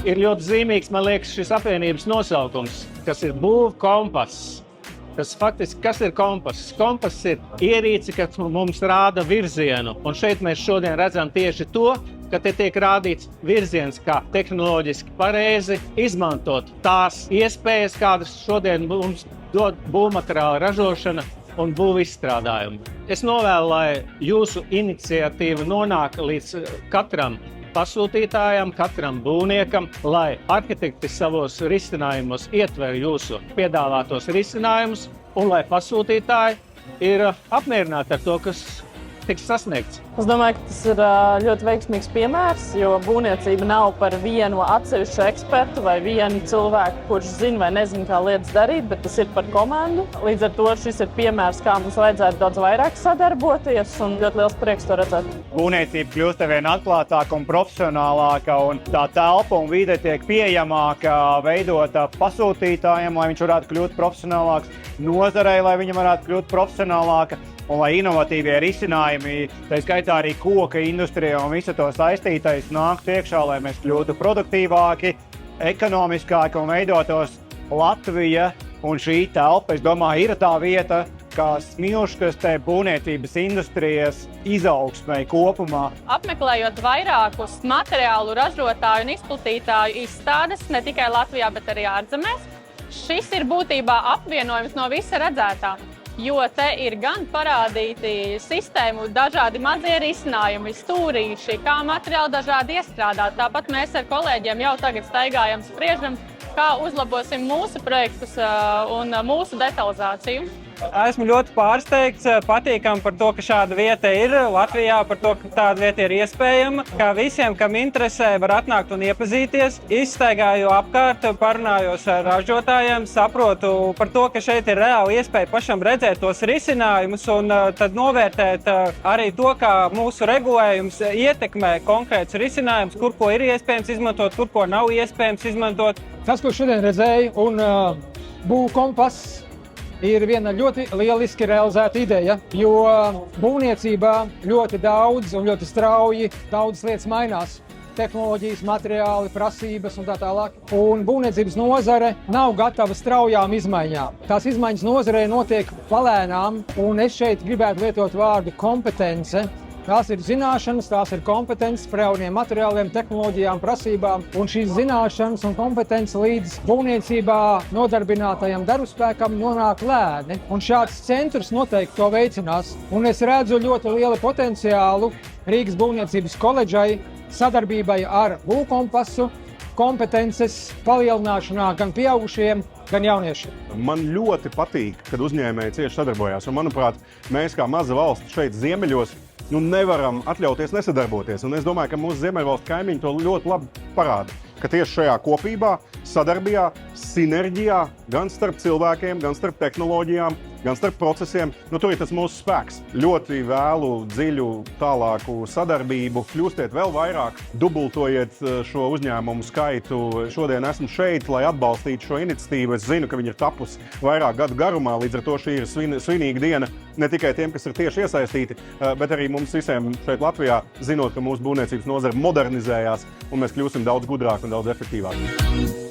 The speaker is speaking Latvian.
Ir ļoti zīmīgs, man liekas, šis apvienības nosaukums, kas ir būvkompass. Tas faktiski, kas ir kompass? Kompass ir ierīce, kas mums rāda virzienu. Un šeit mēs šodien redzam tieši to, ka te tiek rādīts virziens, kā tehnoloģiski pareizi izmantot tās iespējas, kādas šodien mums dod būvmateriāla ražošana un būvizstrādājumi. Es novēlu, lai jūsu iniciatīva nonāk līdz katram pasūtītājam, katram būvniekam, lai arhitekti savos risinājumos ietver jūsu piedāvātos risinājumus un lai pasūtītāji ir apmierināti ar to, kas tiks sasniegts. Es domāju, ka tas ir ļoti veiksmīgs piemērs, jo būvniecība nav par vienu atsevišķu ekspertu vai vienu cilvēku, kurš zina vai nezina, kā lietas darīt, bet tas ir par komandu. Līdz ar to šis ir piemērs, kā mums vajadzētu daudz vairāk sadarboties, un ļoti liels prieks to redzēt. Būvniecība kļūst arvien atklātāka un profesionālāka, un tā telpa un vide tiek pieejamāka, veidota pasūtītājiem, lai viņš varētu kļūt profesionālāks, nozarei, lai viņa varētu kļūt profesionālāka. Un lai inovatīvie risinājumi, tā skaitā arī koka industrijā un visu to saistītais nāktu iekšā, lai mēs kļūtu produktīvāki, ekonomiskāki un veidotos Latvija. Un šī telpa, es domāju, ir tā vieta, kā smilškas te būvniecības industrijas izaugsmei kopumā. Apmeklējot vairākus materiālu ražotāju un izplatītāju izstādes, ne tikai Latvijā, bet arī ārzemēs, šis ir būtībā apvienojums no visa redzētā. Jo te ir gan parādīti sistēmu dažādi mazie risinājumi, stūrīši, kā materiāli dažādi iestrādāt. Tāpat mēs ar kolēģiem jau tagad staigājam, spriežam, kā uzlabosim mūsu projektus un mūsu detalizāciju. Esmu ļoti pārsteigts, patīkam par to, ka šāda vieta ir Latvijā, par to, ka tāda vieta ir iespējama. Kā visiem, kam interesē, var atnākt un iepazīties. Izstaigāju apkārt, parunājos ar ražotājiem, saprotu par to, ka šeit ir reāli iespēja pašam redzēt tos risinājumus un tad novērtēt arī to, kā mūsu regulējums ietekmē konkrēts risinājums, kur ko ir iespējams izmantot, kur ko nav iespējams izmantot. Tas, ko šodien redzēju, un būvkompass ir viena ļoti lieliski realizēta ideja, jo būvniecībā ļoti daudz un ļoti strauji daudzas lietas mainās. Tehnoloģijas, materiāli, prasības un tā tālāk. Un būvniecības nozare nav gatava straujām izmaiņām. Tās izmaiņas nozarē notiek palēnām, un es šeit gribētu lietot vārdu kompetence. Tās ir zināšanas, tās ir kompetences par jauniem materiāliem, tehnoloģijām, prasībām. Un šīs zināšanas un kompetence līdz būvniecībā nodarbinātajam darbspēkam nonāk lēni. Un šāds centrs noteikti to veicinās. Un es redzu ļoti lielu potenciālu Rīgas būvniecības koledžai sadarbībai ar būvkompasu, kompetences palielināšanā gan pieaugušiem, gan jauniešiem. Man ļoti patīk, kad uzņēmēji cieši sadarbojās. Un, manuprāt, mēs kā maza valsts šeit ziemeļos nevaram atļauties nesadarboties. Un es domāju, ka mūsu ziemeļvalstu kaimiņi to ļoti labi parāda. Ka tieši šajā kopībā, sadarbībā, sinerģijā, gan starp cilvēkiem, gan starp tehnoloģijām, gan starp procesiem, tur ir tas mūsu spēks. Ļoti vēlu, dziļu, tālāku sadarbību, kļūstiet vēl vairāk, dubultojiet šo uzņēmumu skaitu. Šodien esmu šeit, lai atbalstītu šo iniciatīvu. Es zinu, ka viņa ir tapusi vairāk gadu garumā, līdz ar to šī ir svinīga diena ne tikai tiem, kas ir tieši iesaistīti, bet arī mums visiem šeit Latvijā, zinot, ka mūsu būvniecības nozare modernizējās un mēs kļūsim daudz gudrāki un daudz efektīvāki.